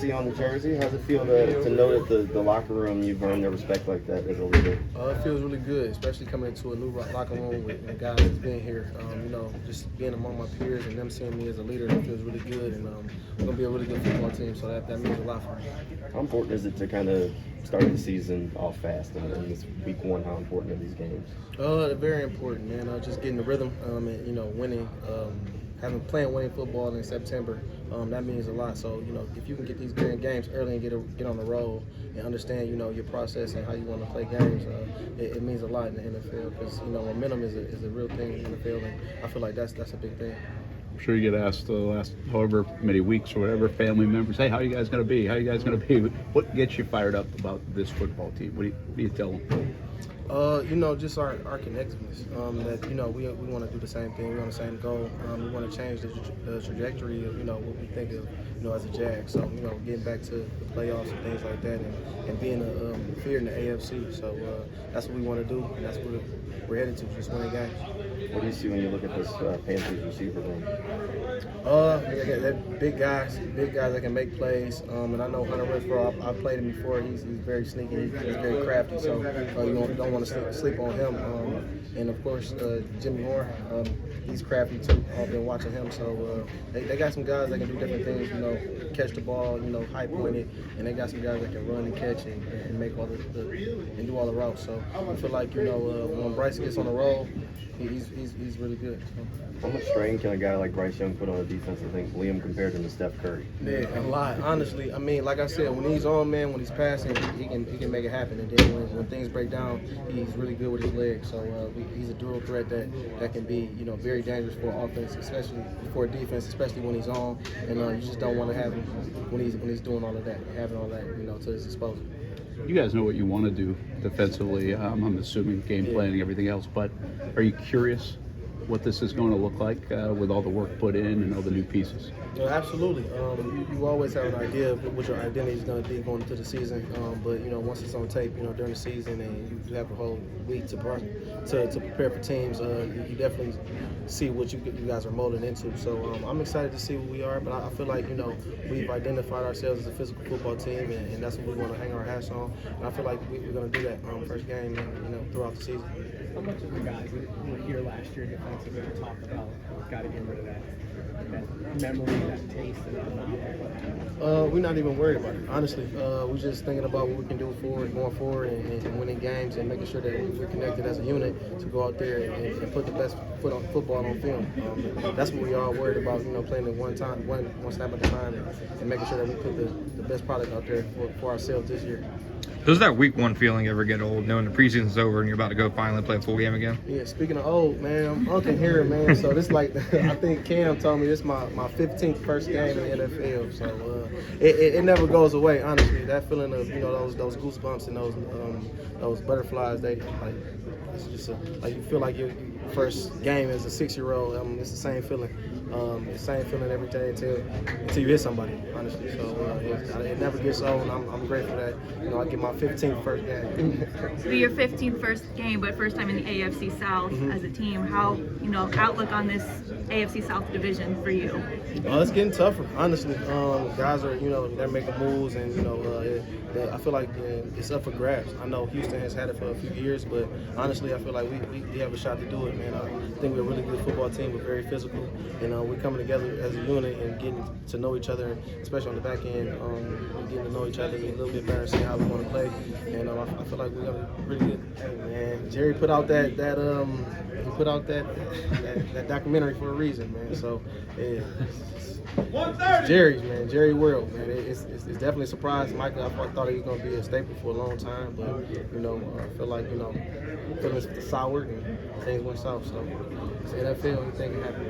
legacy on the jersey. How's it feel to know that the locker room, you've earned their respect like that as a leader? It feels really good, especially coming into a new locker room with guys that's been here. Just being among my peers and them seeing me as a leader, it feels really good. And we're going to be a really good football team, so that means a lot for me. How important is it to kind of start the season off fast and this week one? How important are these games? Very important, man. Just getting the rhythm and winning. Playing winning football in September, that means a lot. So if you can get these games early and get on the road and understand your process and how you want to play games, it means a lot in the NFL because momentum is a real thing in the NFL, and I feel like that's a big thing. I'm sure you get asked the last however many weeks or whatever, family members, hey, how are you guys going to be? How are you guys going to be? What gets you fired up about this football team? What do you tell them? Just our connectedness. That we want to do the same thing. We want the same goal. We want to change the trajectory of what we think of as a Jag. So getting back to the playoffs and things like that, and being a fear in the AFC. So that's what we want to do, and that's what we're headed to. Just winning games. What do you see when you look at this Panthers receiver room? They're big guys that can make plays. And I know Hunter Renfrow. I've played him before. He's very sneaky. He's very crafty. So you don't want to sleep on him. And of course, Jimmy Horn. He's crafty too. I've been watching him. So they got some guys that can do different things. Catch the ball. High point it. And they got some guys that can run and catch and make all and do all the routes. So I feel like when Bryce gets on the roll, he's really good. So. How much strain can a guy like Bryce Young put on a defense, I think, Liam, compared to Steph Curry? Yeah, a lot. Honestly, I mean, like I said, when he's on, man, when he's passing, he can make it happen. And then when things break down, he's really good with his legs. So he's a dual threat that can be, very dangerous for offense, especially for defense, especially when he's on. And you just don't want to have him when he's doing all of that, having all that, to his disposal. You guys know what you want to do defensively. I'm assuming game planning, everything else. But are you curious what this is going to look like with all the work put in and all the new pieces? Yeah, absolutely. You always have an idea of what your identity is going to be going into the season. But once it's on tape, during the season, and you have a whole week to prepare for teams, you definitely see what you guys are molding into. So I'm excited to see what we are. But I feel like we've identified ourselves as a physical football team, and that's what we want to hang our hats on. And I feel like we're going to do that first game and throughout the season. How much of the guys who were here last year defensively talked about got to get rid of that memory, that taste in our mouth? We're not even worried about it, honestly. We're just thinking about what we can do going forward and winning games and making sure that we're connected as a unit to go out there and put the best football on film. That's what we are worried about, playing it one snap at a time and making sure that we put the best product out there for ourselves this year. Does that week one feeling ever get old, knowing the preseason's over and you're about to go finally play a full game again? Yeah, speaking of old, man, I'm uncle here, man. So this I think Cam told me this is my 15th first game in the NFL. So it never goes away, honestly. That feeling of those goosebumps and those butterflies, it's just you feel like your first game as a 6-year-old. It's the same feeling. It's the same feeling every day until you hit somebody, honestly. So it never gets old, and I'm grateful that I get my 15th first game. So your 15th first game, but first time in the AFC South as a team. How outlook on this AFC South division for you? It's getting tougher, honestly. Guys are they're making moves, and I feel like it's up for grabs. I know Houston has had it for a few years, but honestly, I feel like we have a shot to do it, man. I think we're a really good football team. We're very physical, and we're coming together as a unit and getting to know each other, especially on the back end. We're getting to know each other a little bit better, seeing how we want to play, and I feel like we're gonna be pretty good. Hey, man, Jerry put out that documentary for a reason, man. So it's Jerry's, man. Jerry World, man. It's definitely a surprise. Micah, I thought he was gonna be a staple for a long time, but I feel like feeling soured and things went south. So it's NFL, anything can happen.